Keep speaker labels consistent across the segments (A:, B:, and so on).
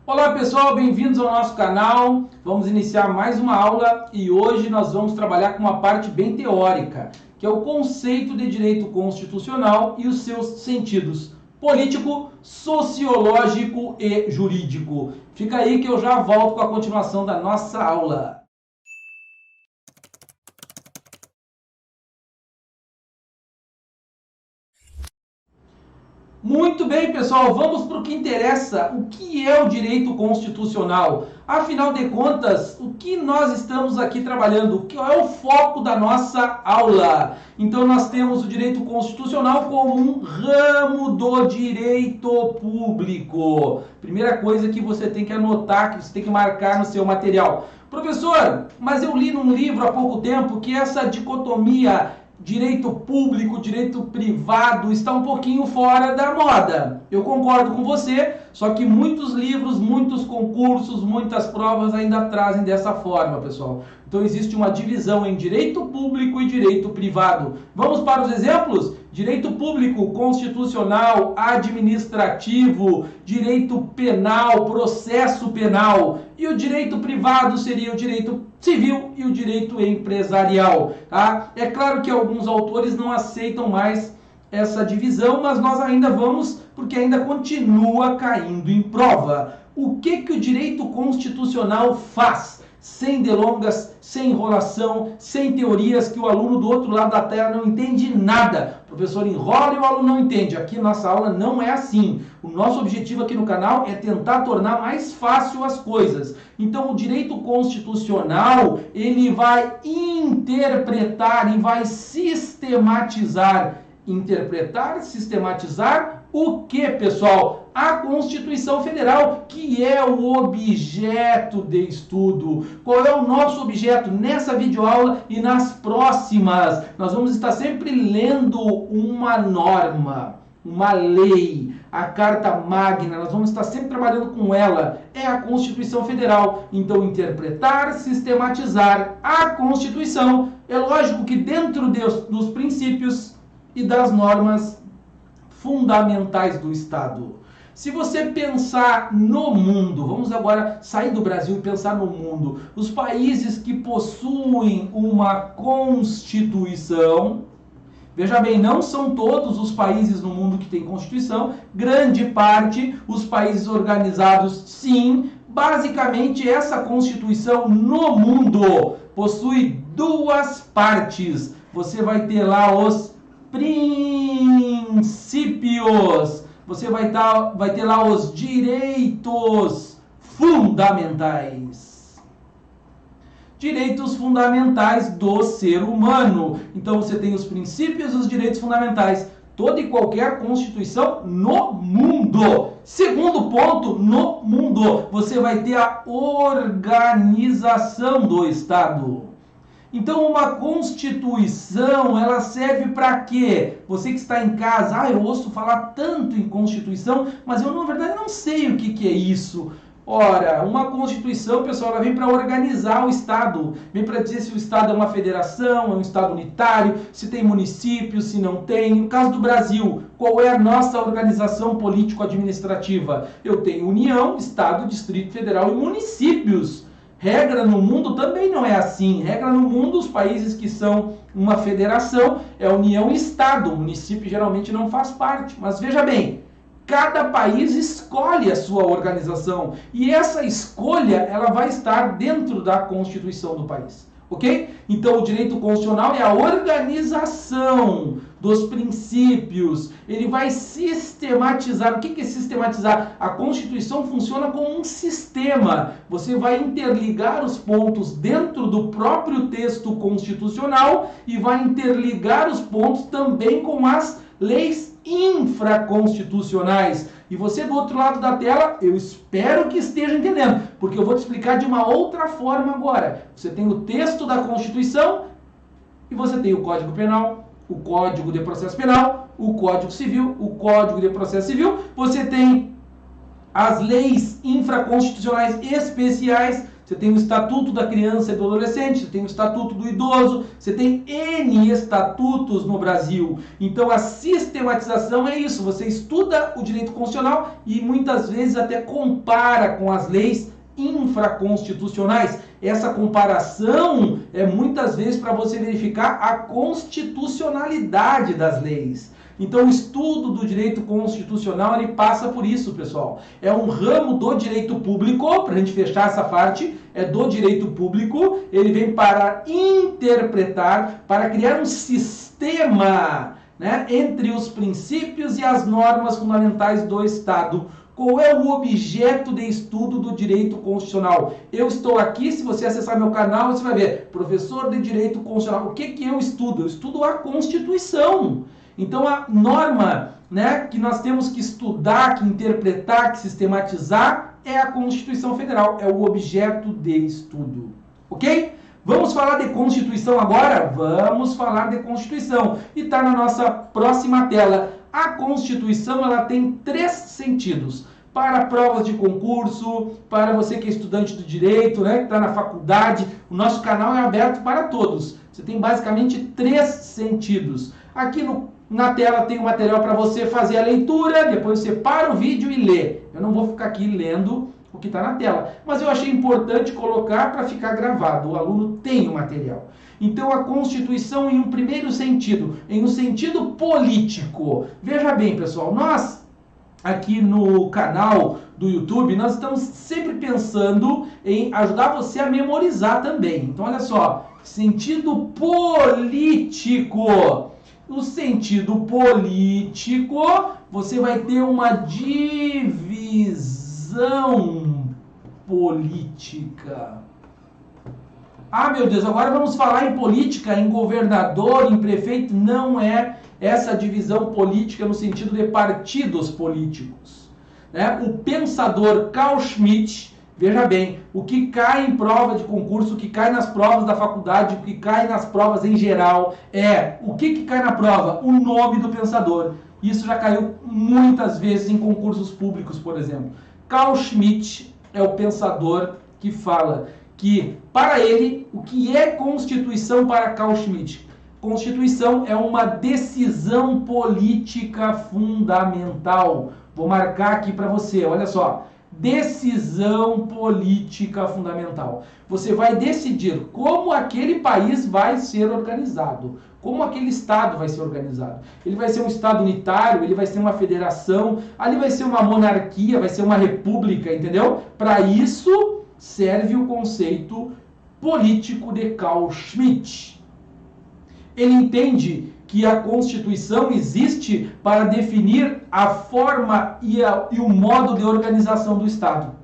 A: Olá pessoal, bem-vindos ao nosso canal. Vamos iniciar mais uma aula e hoje nós vamos trabalhar com uma parte bem teórica, que é o conceito de direito constitucional e os seus sentidos político, sociológico e jurídico. Fica aí que eu já volto com a continuação da nossa aula. Muito bem, pessoal, vamos para o que interessa. O que é o direito constitucional? Afinal de contas, o que nós estamos aqui trabalhando? Qual é o foco da nossa aula? Então, nós temos o direito constitucional como um ramo do direito público. Primeira coisa que você tem que anotar, que você tem que marcar no seu material. Professor, mas eu li num livro há pouco tempo que essa dicotomia direito público, direito privado está um pouquinho fora da moda. Eu concordo com você, só que muitos livros, muitos concursos, muitas provas ainda trazem dessa forma, pessoal. Então existe uma divisão em direito público e direito privado. Vamos para os exemplos? Direito público, constitucional, administrativo, direito penal, processo penal. E o direito privado seria o direito civil e o direito empresarial. Tá? É claro que alguns autores não aceitam mais essa divisão, mas nós ainda vamos, porque ainda continua caindo em prova. O que o direito constitucional faz? Sem delongas, sem enrolação, sem teorias que o aluno do outro lado da tela não entende nada. O professor enrola e o aluno não entende. Aqui nossa aula não é assim. O nosso objetivo aqui no canal é tentar tornar mais fácil as coisas. Então o direito constitucional, ele vai interpretar e vai sistematizar. Interpretar, sistematizar o que, pessoal? A Constituição Federal, que é o objeto de estudo. Qual é o nosso objeto nessa videoaula e nas próximas? Nós vamos estar sempre lendo uma norma, uma lei, a Carta Magna, nós vamos estar sempre trabalhando com ela. É a Constituição Federal. Então, interpretar, sistematizar a Constituição. É lógico que dentro dos princípios e das normas fundamentais do Estado. Se você pensar no mundo, vamos agora sair do Brasil e pensar no mundo, os países que possuem uma Constituição, veja bem, não são todos os países no mundo que têm Constituição, grande parte, os países organizados, sim. Basicamente, essa Constituição no mundo possui duas partes. Você vai ter lá os princípios, você vai ter lá os direitos fundamentais. Direitos fundamentais do ser humano. Então você tem os princípios e os direitos fundamentais. Toda e qualquer Constituição no mundo. Segundo ponto, no mundo, você vai ter a organização do Estado. Então, uma Constituição, ela serve para quê? Você que está em casa, eu ouço falar tanto em Constituição, mas eu, na verdade, não sei o que é isso. Ora, uma Constituição, pessoal, ela vem para organizar o Estado, vem para dizer se o Estado é uma federação, é um Estado unitário, se tem municípios, se não tem. No caso do Brasil, qual é a nossa organização político-administrativa? Eu tenho União, Estado, Distrito Federal e municípios. Regra no mundo também não é assim. Regra no mundo, os países que são uma federação, é União e Estado. O município geralmente não faz parte. Mas veja bem, cada país escolhe a sua organização. E essa escolha, ela vai estar dentro da Constituição do país. Ok? Então, o direito constitucional é a organização dos princípios. Ele vai sistematizar. O que é sistematizar? A Constituição funciona como um sistema. Você vai interligar os pontos dentro do próprio texto constitucional e vai interligar os pontos também com as leis infraconstitucionais. E você do outro lado da tela, eu espero que esteja entendendo, porque eu vou te explicar de uma outra forma agora. Você tem o texto da Constituição e você tem o Código Penal, o Código de Processo Penal, o Código Civil, o Código de Processo Civil. Você tem as leis infraconstitucionais especiais, você tem o Estatuto da Criança e do Adolescente, você tem o Estatuto do Idoso, você tem N estatutos no Brasil. Então a sistematização é isso, você estuda o direito constitucional e muitas vezes até compara com as leis infraconstitucionais. Essa comparação é muitas vezes para você verificar a constitucionalidade das leis. Então o estudo do direito constitucional ele passa por isso, pessoal. É um ramo do direito público, para a gente fechar essa parte, é do direito público, ele vem para interpretar, para criar um sistema, né, entre os princípios e as normas fundamentais do Estado. Qual é o objeto de estudo do direito constitucional? Eu estou aqui, se você acessar meu canal, você vai ver, professor de direito constitucional. O que eu estudo? Eu estudo a Constituição. Então a norma, né, que nós temos que estudar, que interpretar, que sistematizar é a Constituição Federal, é o objeto de estudo. Ok? Vamos falar de Constituição agora? Vamos falar de Constituição. E está na nossa próxima tela. A Constituição ela tem 3 sentidos. Para provas de concurso, para você que é estudante do direito, né, que está na faculdade, o nosso canal é aberto para todos. Você tem basicamente 3 sentidos. Aqui na tela tem o material para você fazer a leitura, depois você para o vídeo e lê. Eu não vou ficar aqui lendo o que está na tela, mas eu achei importante colocar para ficar gravado. O aluno tem o material. Então a Constituição em um primeiro sentido, em um sentido político. Veja bem, pessoal, nós aqui no canal do YouTube, nós estamos sempre pensando em ajudar você a memorizar também. Então olha só, sentido político. No sentido político, você vai ter uma divisão política. Ah, meu Deus, agora vamos falar em política, em governador, em prefeito. Não é essa divisão política no sentido de partidos políticos, né? O pensador Carl Schmitt, veja bem, o que cai em prova de concurso, o que cai nas provas da faculdade, o que cai nas provas em geral, o que cai na prova? O nome do pensador. Isso já caiu muitas vezes em concursos públicos, por exemplo. Carl Schmitt é o pensador que fala que, para ele, o que é Constituição para Carl Schmitt? Constituição é uma decisão política fundamental. Vou marcar aqui para você, olha só. Decisão política fundamental. Você vai decidir como aquele país vai ser organizado, como aquele estado vai ser organizado. Ele vai ser um estado unitário, ele vai ser uma federação, ali vai ser uma monarquia, vai ser uma república, entendeu? Para isso serve o conceito político de Carl Schmitt. Ele entende que a Constituição existe para definir a forma e o modo de organização do Estado.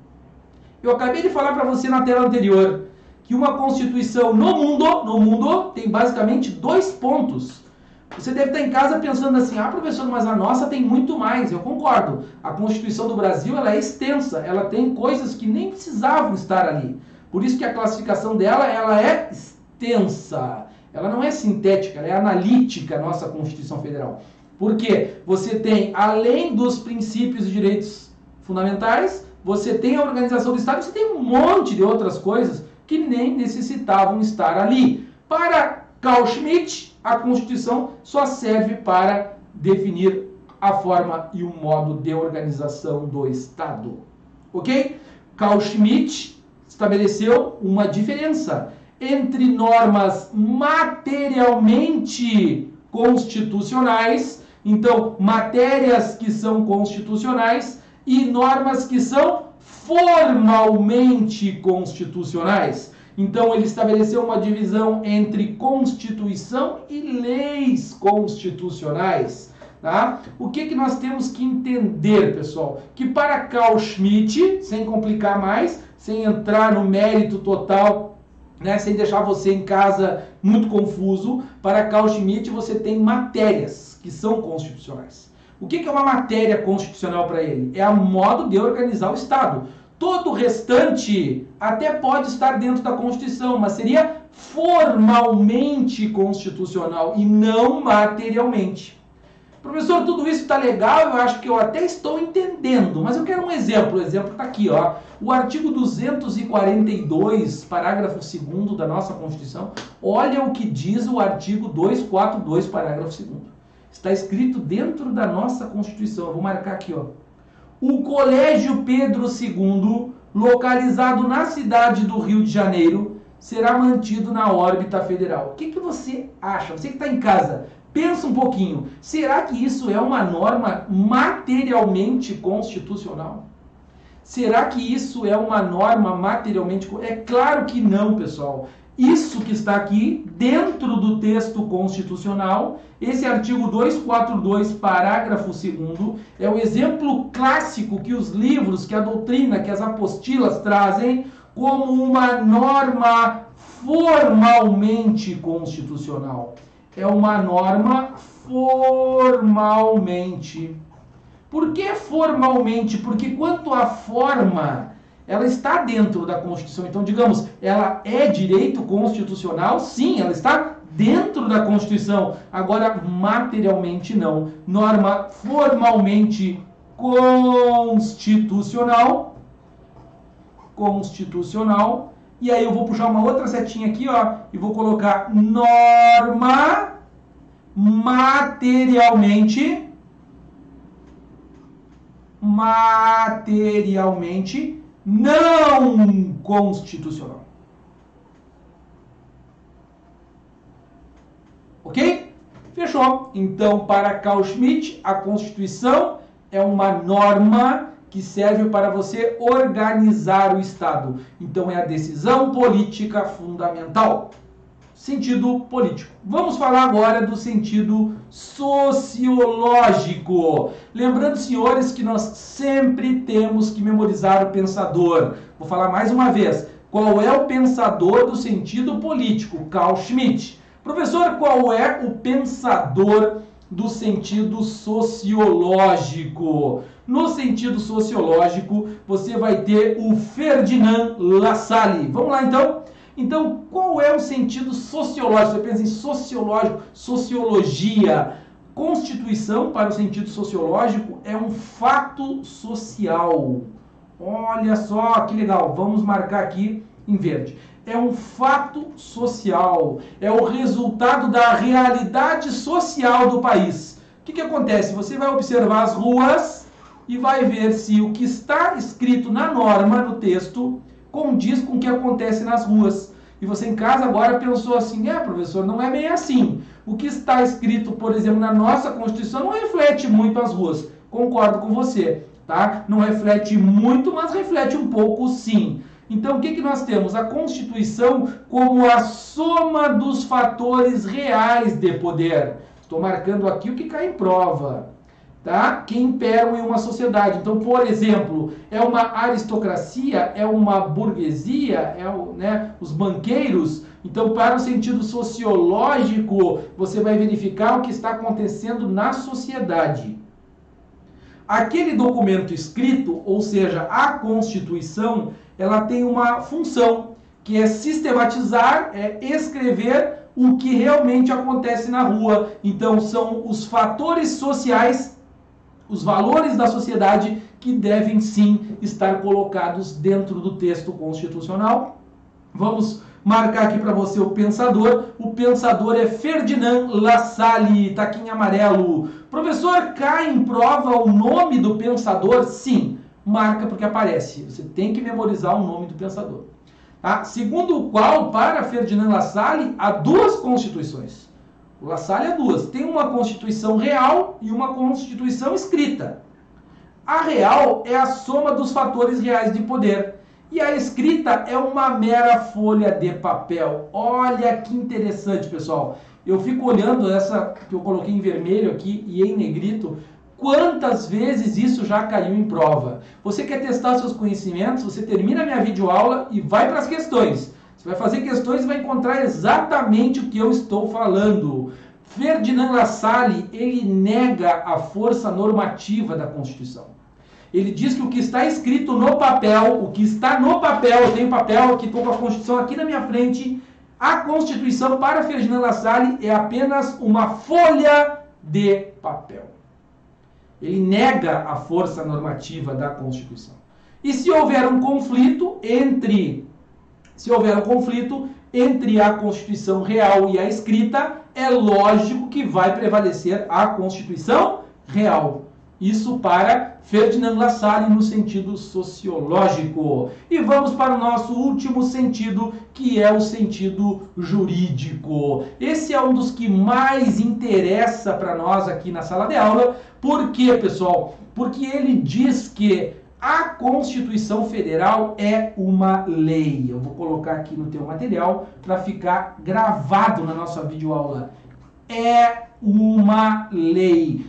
A: Eu acabei de falar para você na tela anterior que uma Constituição no mundo tem basicamente 2 pontos. Você deve estar em casa pensando assim, professor, mas a nossa tem muito mais. Eu concordo. A Constituição do Brasil ela é extensa, ela tem coisas que nem precisavam estar ali. Por isso que a classificação dela ela é extensa. Ela não é sintética, ela é analítica, a nossa Constituição Federal. Porque você tem, além dos princípios e direitos fundamentais, você tem a organização do Estado, você tem um monte de outras coisas que nem necessitavam estar ali. Para Carl Schmitt, a Constituição só serve para definir a forma e o modo de organização do Estado. Ok? Carl Schmitt estabeleceu uma diferença entre normas materialmente constitucionais, então matérias que são constitucionais, e normas que são formalmente constitucionais. Então ele estabeleceu uma divisão entre Constituição e leis constitucionais. Tá? O que nós temos que entender, pessoal? Que para Carl Schmitt, sem complicar mais, sem entrar no mérito total, né, sem deixar você em casa muito confuso, para Carl Schmitt você tem matérias que são constitucionais. O que é uma matéria constitucional para ele? É a modo de organizar o Estado. Todo o restante até pode estar dentro da Constituição, mas seria formalmente constitucional e não materialmente. Professor, tudo isso está legal, eu acho que eu até estou entendendo, mas eu quero um exemplo. O exemplo está aqui, ó. O artigo 242, parágrafo 2º da nossa Constituição. Olha o que diz o artigo 242, parágrafo 2º. Está escrito dentro da nossa Constituição. Eu vou marcar aqui, ó. O Colégio Pedro II, localizado na cidade do Rio de Janeiro, será mantido na órbita federal. O que você acha? Você que está em casa, pensa um pouquinho. Será que isso é uma norma materialmente constitucional? Será que isso é uma norma materialmente... É claro que não, pessoal. Isso que está aqui, dentro do texto constitucional, esse artigo 242, parágrafo 2º, é o exemplo clássico que os livros, que a doutrina, que as apostilas trazem como uma norma formalmente constitucional. É uma norma formalmente. Por que formalmente? Porque quanto à forma, ela está dentro da Constituição. Então, digamos, ela é direito constitucional? Sim, ela está dentro da Constituição. Agora, materialmente não. Norma formalmente constitucional. Constitucional. E aí eu vou puxar uma outra setinha aqui, ó, e vou colocar norma materialmente não constitucional. Ok? Fechou. Então, para Carl Schmitt, a Constituição é uma norma que serve para você organizar o Estado. Então, é a decisão política fundamental. Sentido político. Vamos falar agora do sentido sociológico. Lembrando, senhores, que nós sempre temos que memorizar o pensador. Vou falar mais uma vez. Qual é o pensador do sentido político? Carl Schmitt. Professor, qual é o pensador do sentido sociológico? No sentido sociológico, você vai ter o Ferdinand Lassalle. Vamos lá, então? Então, qual é o sentido sociológico? Você pensa em sociológico, sociologia. Constituição, para o sentido sociológico, é um fato social. Olha só que legal. Vamos marcar aqui em verde. É um fato social. É o resultado da realidade social do país. O que acontece? Você vai observar as ruas e vai ver se o que está escrito na norma, no texto, condiz com o que acontece nas ruas. E você em casa agora pensou assim, professor, não é bem assim. O que está escrito, por exemplo, na nossa Constituição não reflete muito as ruas. Concordo com você, tá? Não reflete muito, mas reflete um pouco sim. Então, o que nós temos? A Constituição como a soma dos fatores reais de poder. Estou marcando aqui o que cai em prova. Tá? Que imperam em uma sociedade. Então, por exemplo, é uma aristocracia, é uma burguesia, os banqueiros. Então, para o sentido sociológico, você vai verificar o que está acontecendo na sociedade. Aquele documento escrito, ou seja, a Constituição, ela tem uma função, que é sistematizar, é escrever o que realmente acontece na rua. Então, são os fatores sociais, os valores da sociedade que devem sim estar colocados dentro do texto constitucional. Vamos marcar aqui para você o pensador. O pensador é Ferdinand Lassalle, está aqui em amarelo. Professor, cai em prova o nome do pensador? Sim, marca porque aparece. Você tem que memorizar o nome do pensador. Tá? Segundo o qual, para Ferdinand Lassalle, há duas constituições. O Lassalle é duas. Tem uma Constituição real e uma Constituição escrita. A real é a soma dos fatores reais de poder. E a escrita é uma mera folha de papel. Olha que interessante, pessoal. Eu fico olhando essa que eu coloquei em vermelho aqui e em negrito. Quantas vezes isso já caiu em prova? Você quer testar seus conhecimentos? Você termina a minha videoaula e vai para as questões. Você vai fazer questões e vai encontrar exatamente o que eu estou falando. Ferdinand Lassalle, ele nega a força normativa da Constituição. Ele diz que o que está escrito no papel, eu tenho papel aqui, estou com a Constituição aqui na minha frente, a Constituição para Ferdinand Lassalle é apenas uma folha de papel. Ele nega a força normativa da Constituição. E se houver um conflito entre a Constituição real e a escrita, é lógico que vai prevalecer a Constituição real. Isso para Ferdinand Lassalle no sentido sociológico. E vamos para o nosso último sentido, que é o sentido jurídico. Esse é um dos que mais interessa para nós aqui na sala de aula. Por quê, pessoal? Porque ele diz que a Constituição Federal é uma lei. Eu vou colocar aqui no teu material para ficar gravado na nossa videoaula. É uma lei.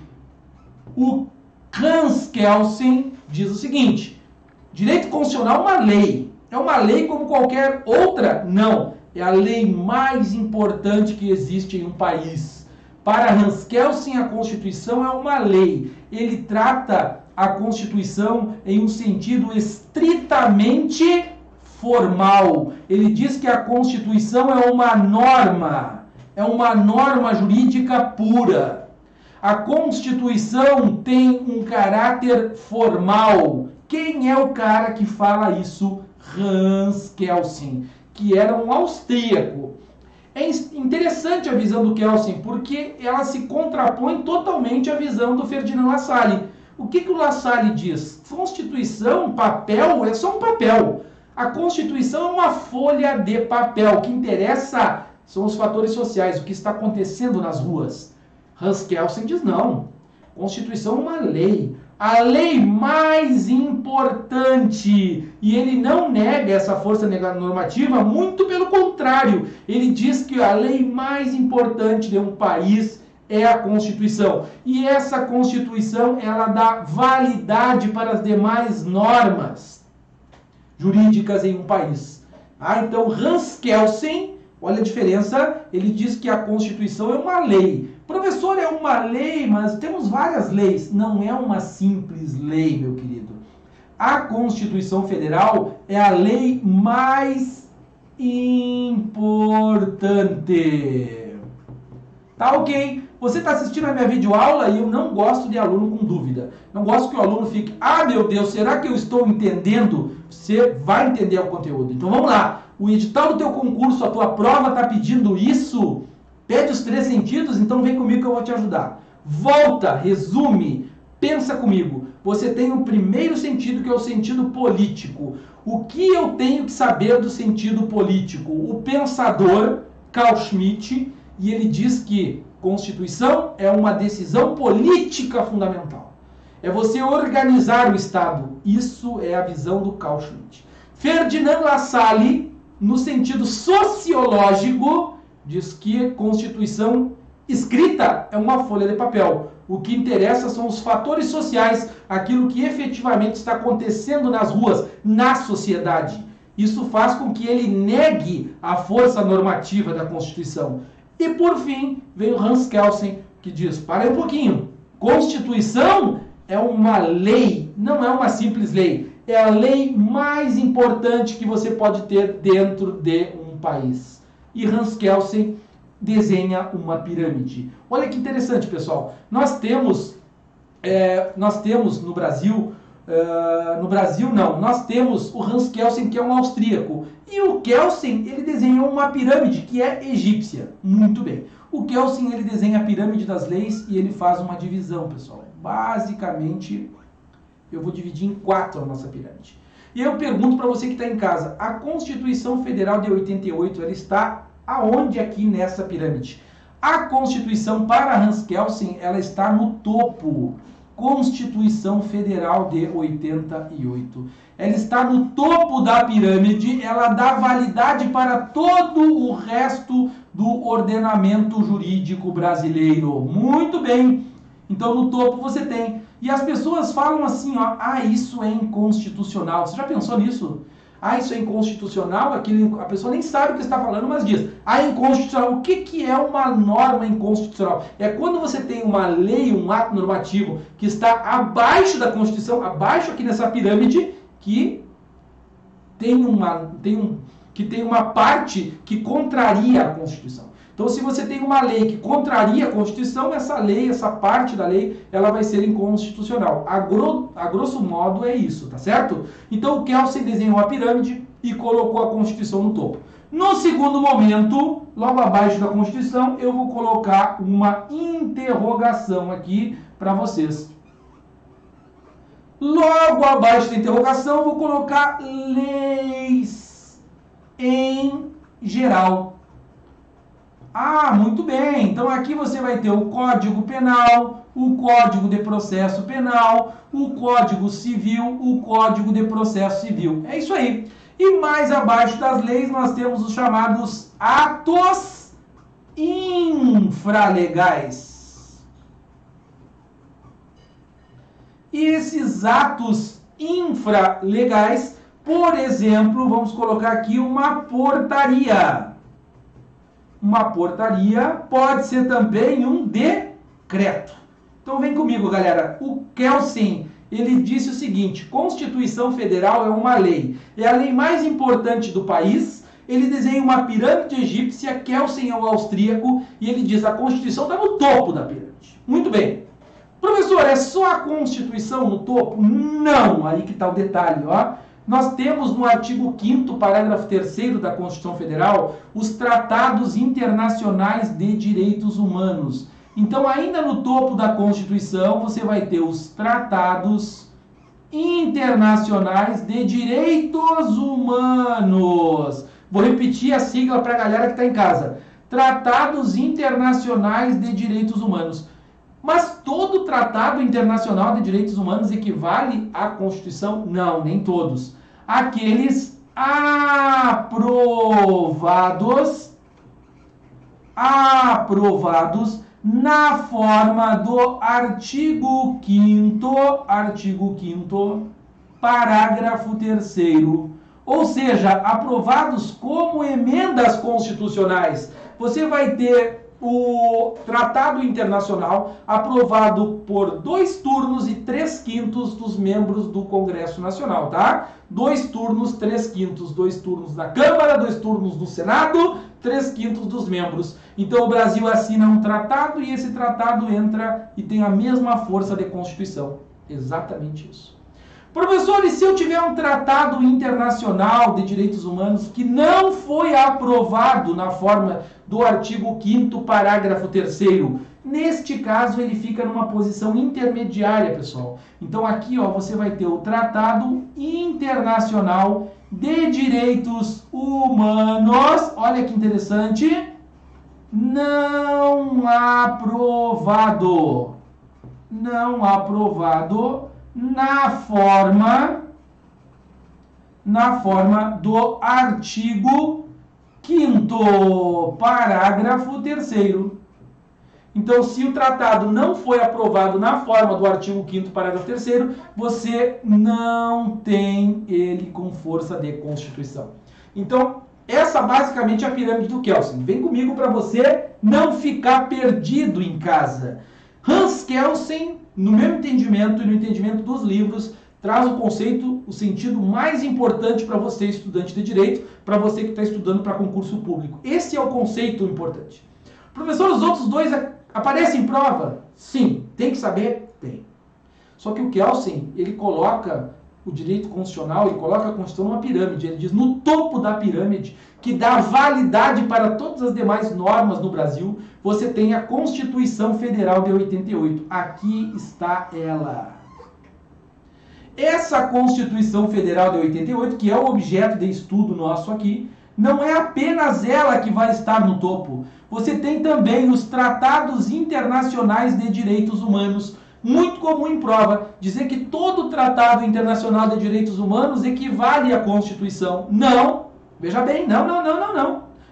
A: O Hans Kelsen diz o seguinte: direito constitucional é uma lei. É uma lei como qualquer outra? Não. É a lei mais importante que existe em um país. Para Hans Kelsen, a Constituição é uma lei. Ele trata a Constituição em um sentido estritamente formal. Ele diz que a Constituição é uma norma jurídica pura. A Constituição tem um caráter formal. Quem é o cara que fala isso? Hans Kelsen, que era um austríaco. É interessante a visão do Kelsen, porque ela se contrapõe totalmente à visão do Ferdinand Lassalle. O que o Lassalle diz? Constituição, papel, é só um papel. A Constituição é uma folha de papel. O que interessa são os fatores sociais, o que está acontecendo nas ruas. Hans Kelsen diz não. Constituição é uma lei. A lei mais importante. E ele não nega essa força normativa, muito pelo contrário. Ele diz que a lei mais importante de um país é a Constituição. E essa Constituição, ela dá validade para as demais normas jurídicas em um país. Então, Hans Kelsen, olha a diferença, ele diz que a Constituição é uma lei. Professor, é uma lei, mas temos várias leis. Não é uma simples lei, meu querido. A Constituição Federal é a lei mais importante. Tá ok? Você está assistindo a minha videoaula e eu não gosto de aluno com dúvida. Não gosto que o aluno fique, meu Deus, será que eu estou entendendo? Você vai entender o conteúdo. Então vamos lá. O edital do teu concurso, a tua prova está pedindo isso? Pede os 3 sentidos? Então vem comigo que eu vou te ajudar. Volta, resume, pensa comigo. Você tem o primeiro sentido, que é o sentido político. O que eu tenho que saber do sentido político? O pensador Carl Schmitt, e ele diz que Constituição é uma decisão política fundamental. É você organizar o Estado. Isso é a visão do Carl Schmitt. Ferdinand Lassalle, no sentido sociológico, diz que Constituição escrita é uma folha de papel. O que interessa são os fatores sociais, aquilo que efetivamente está acontecendo nas ruas, na sociedade. Isso faz com que ele negue a força normativa da Constituição. E por fim, vem o Hans Kelsen, que diz, para aí um pouquinho, Constituição é uma lei, não é uma simples lei. É a lei mais importante que você pode ter dentro de um país. E Hans Kelsen desenha uma pirâmide. Olha que interessante, pessoal. Nós temos no Brasil, nós temos o Hans Kelsen, que é um austríaco. E o Kelsen, ele desenhou uma pirâmide que é egípcia. Muito bem. O Kelsen, ele desenha a pirâmide das leis e ele faz uma divisão, pessoal. Basicamente, eu vou dividir em 4 a nossa pirâmide. E eu pergunto para você que está em casa, a Constituição Federal de 88, ela está aonde aqui nessa pirâmide? A Constituição, para Hans Kelsen, ela está no topo. Constituição Federal de 88. Ela está no topo da pirâmide, ela dá validade para todo o resto do ordenamento jurídico brasileiro. Muito bem. Então, no topo você tem. E as pessoas falam assim, isso é inconstitucional. Você já pensou nisso? Isso é inconstitucional, a pessoa nem sabe o que está falando, mas diz, inconstitucional. O que é uma norma inconstitucional? É quando você tem uma lei, um ato normativo que está abaixo da Constituição, abaixo aqui nessa pirâmide, que tem uma parte que contraria a Constituição. Então, se você tem uma lei que contraria a Constituição, essa lei, essa parte da lei, ela vai ser inconstitucional. A grosso modo é isso, tá certo? Então, o Kelsen desenhou a pirâmide e colocou a Constituição no topo. No segundo momento, logo abaixo da Constituição, eu vou colocar uma interrogação aqui para vocês. Logo abaixo da interrogação, eu vou colocar leis em geral. Ah, muito bem. Então aqui você vai ter o Código Penal, o Código de Processo Penal, o Código Civil, o Código de Processo Civil. É isso aí. E mais abaixo das leis nós temos os chamados atos infralegais. E esses atos infralegais, por exemplo, vamos colocar aqui uma portaria. Uma portaria pode ser também um decreto. Então vem comigo, galera. O Kelsen, ele disse o seguinte: Constituição Federal é uma lei. É a lei mais importante do país. Ele desenha uma pirâmide egípcia, Kelsen é o austríaco, e ele diz a Constituição está no topo da pirâmide. Muito bem. Professor, é só a Constituição no topo? Não. Aí que está o detalhe, ó. Nós temos no artigo 5º, parágrafo 3º da Constituição Federal, os tratados internacionais de direitos humanos. Então, ainda no topo da Constituição, você vai ter os tratados internacionais de direitos humanos. Vou repetir a sigla para a galera que está em casa. Tratados internacionais de direitos humanos. Mas todo tratado internacional de direitos humanos equivale à Constituição? Não, nem todos. Aqueles aprovados na forma do artigo 5º, parágrafo 3º. Ou seja, aprovados como emendas constitucionais. Você vai ter o Tratado Internacional aprovado por 2 turnos e 3/5 dos membros do Congresso Nacional, tá? 2 turnos, 3/5, 2 turnos na Câmara, 2 turnos no Senado, 3/5 dos membros. Então o Brasil assina um tratado e esse tratado entra e tem a mesma força de Constituição. Exatamente isso. Professor, e se eu tiver um tratado internacional de direitos humanos que não foi aprovado na forma do artigo 5º, parágrafo 3º? Neste caso, ele fica numa posição intermediária, pessoal. Então aqui, ó, você vai ter o Tratado Internacional de Direitos Humanos. Olha que interessante. Não aprovado. Não aprovado na forma do artigo 5º, parágrafo 3º. Então, se o tratado não foi aprovado na forma do artigo 5º, parágrafo 3º, você não tem ele com força de Constituição. Então, essa basicamente é a pirâmide do Kelsen. Vem comigo para você não ficar perdido em casa. Hans Kelsen, no meu entendimento e no entendimento dos livros, traz o conceito, o sentido mais importante para você, estudante de direito, para você que está estudando para concurso público. Esse é o conceito importante. Professor, os outros dois aparecem em prova? Sim. Tem que saber? Tem. Só que o Kelsen, ele coloca o direito constitucional, ele coloca a Constituição numa pirâmide. Ele diz, no topo da pirâmide, que dá validade para todas as demais normas no Brasil, você tem a Constituição Federal de 88. Aqui está ela. Essa Constituição Federal de 88, que é o objeto de estudo nosso aqui, não é apenas ela que vai estar no topo. Você tem também os tratados internacionais de direitos humanos. Muito comum em prova dizer que todo tratado internacional de direitos humanos equivale à Constituição. Não. Veja bem, não.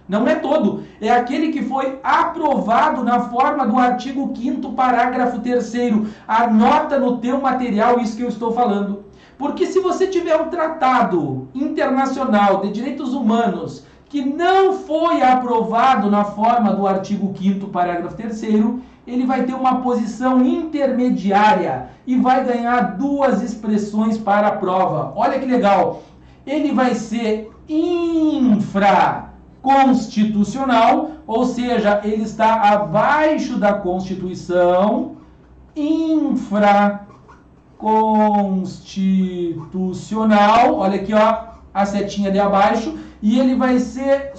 A: Não é todo. É aquele que foi aprovado na forma do artigo 5º, parágrafo 3º. Anota no teu material isso que eu estou falando. Porque se você tiver um tratado internacional de direitos humanos que não foi aprovado na forma do artigo 5º, parágrafo 3º, ele vai ter uma posição intermediária e vai ganhar 2 expressões para a prova. Olha que legal. Ele vai ser infralegais. constitucional, ou seja, ele está abaixo da Constituição, infraconstitucional, olha aqui, ó, a setinha de abaixo, e ele vai ser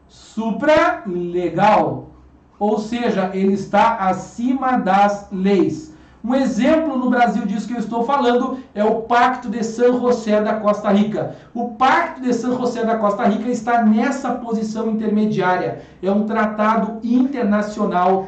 A: supralegal, ou seja, ele está acima das leis. Um exemplo no Brasil disso que eu estou falando é o Pacto de San José da Costa Rica. O Pacto de San José da Costa Rica está nessa posição intermediária. É um tratado internacional,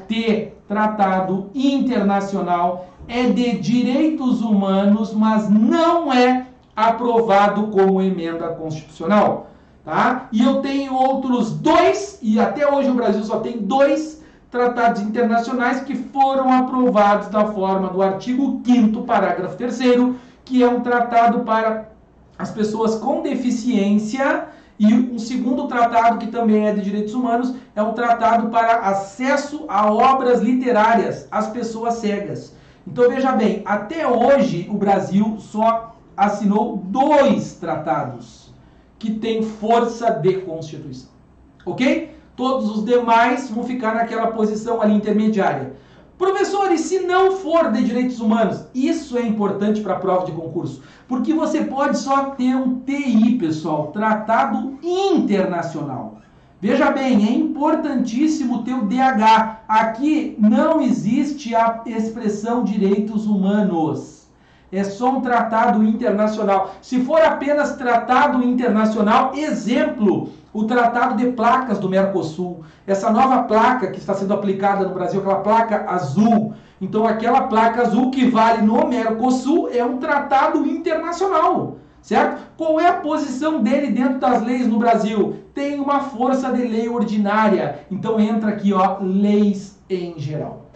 A: tratado internacional, é de direitos humanos, mas não é aprovado como emenda constitucional. Tá? E eu tenho outros 2, e até hoje o Brasil só tem 2 tratados internacionais que foram aprovados da forma do artigo 5º, parágrafo 3º, que é um tratado para as pessoas com deficiência, e um segundo tratado que também é de direitos humanos, é um tratado para acesso a obras literárias às pessoas cegas. Então veja bem, até hoje o Brasil só assinou 2 tratados que têm força de Constituição, ok? Todos os demais vão ficar naquela posição ali intermediária. Professores, se não for de direitos humanos, isso é importante para a prova de concurso, porque você pode só ter um TI, pessoal, Tratado Internacional. Veja bem, é importantíssimo ter o DH. Aqui não existe a expressão direitos humanos. É só um tratado internacional. Se for apenas tratado internacional, exemplo, o Tratado de Placas do Mercosul. Essa nova placa que está sendo aplicada no Brasil, aquela placa azul. Então, aquela placa azul que vale no Mercosul é um tratado internacional, certo? Qual é a posição dele dentro das leis no Brasil? Tem uma força de lei ordinária. Então, entra aqui, ó, leis em geral.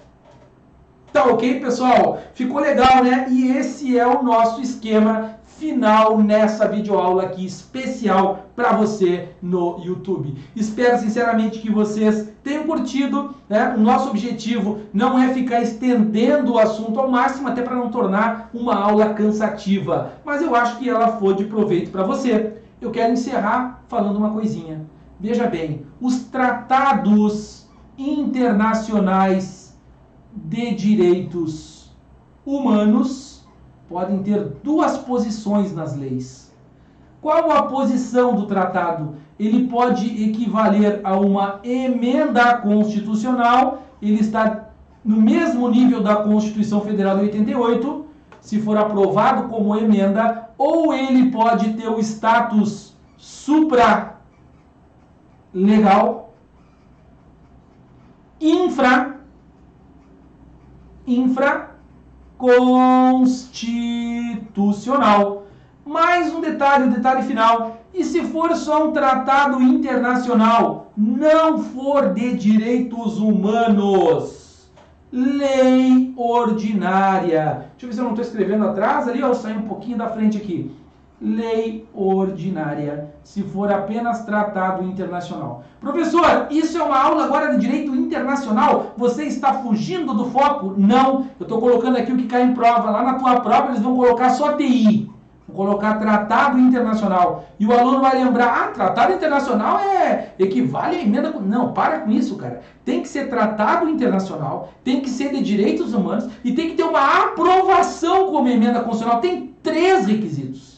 A: Tá ok, pessoal? Ficou legal, né? E esse é o nosso esquema final nessa videoaula aqui especial para você no YouTube. Espero sinceramente que vocês tenham curtido, né? O nosso objetivo não é ficar estendendo o assunto ao máximo, até para não tornar uma aula cansativa, mas eu acho que ela foi de proveito para você. Eu quero encerrar falando uma coisinha. Veja bem, os tratados internacionais de direitos humanos podem ter 2 posições nas leis. Qual a posição do tratado? Ele pode equivaler a uma emenda constitucional, ele está no mesmo nível da Constituição Federal de 88, se for aprovado como emenda, ou ele pode ter o status supralegal, infraconstitucional. Mais um detalhe final. E se for só um tratado internacional, não for de direitos humanos, lei ordinária. Deixa eu ver se eu não estou escrevendo atrás ali, ó, sair um pouquinho da frente aqui. Lei ordinária, se for apenas tratado internacional. Professor, isso é uma aula agora de direito internacional? Você está fugindo do foco? Não, eu estou colocando aqui o que cai em prova. Lá na tua prova eles vão colocar só TI. Vou colocar tratado internacional. E o aluno vai lembrar, tratado internacional equivale a emenda... Não, para com isso, cara. Tem que ser tratado internacional, tem que ser de direitos humanos e tem que ter uma aprovação como emenda constitucional. Tem 3 requisitos.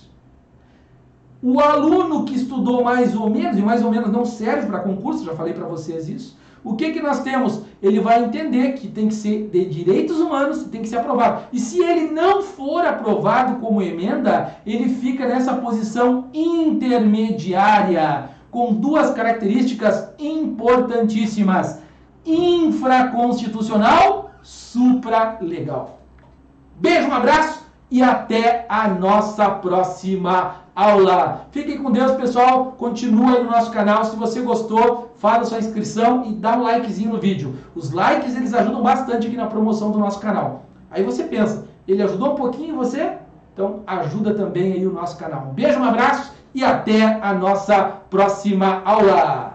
A: O aluno que estudou mais ou menos, e mais ou menos não serve para concurso, já falei para vocês isso, o que nós temos? Ele vai entender que tem que ser de direitos humanos e tem que ser aprovado. E se ele não for aprovado como emenda, ele fica nessa posição intermediária, com 2 características importantíssimas: infraconstitucional, supralegal. Beijo, um abraço e até a nossa próxima aula. Fiquem com Deus, pessoal. Continua aí no nosso canal. Se você gostou, faz a sua inscrição e dá um likezinho no vídeo. Os likes, eles ajudam bastante aqui na promoção do nosso canal. Aí você pensa, ele ajudou um pouquinho você? Então ajuda também aí o nosso canal. Um beijo, um abraço e até a nossa próxima aula.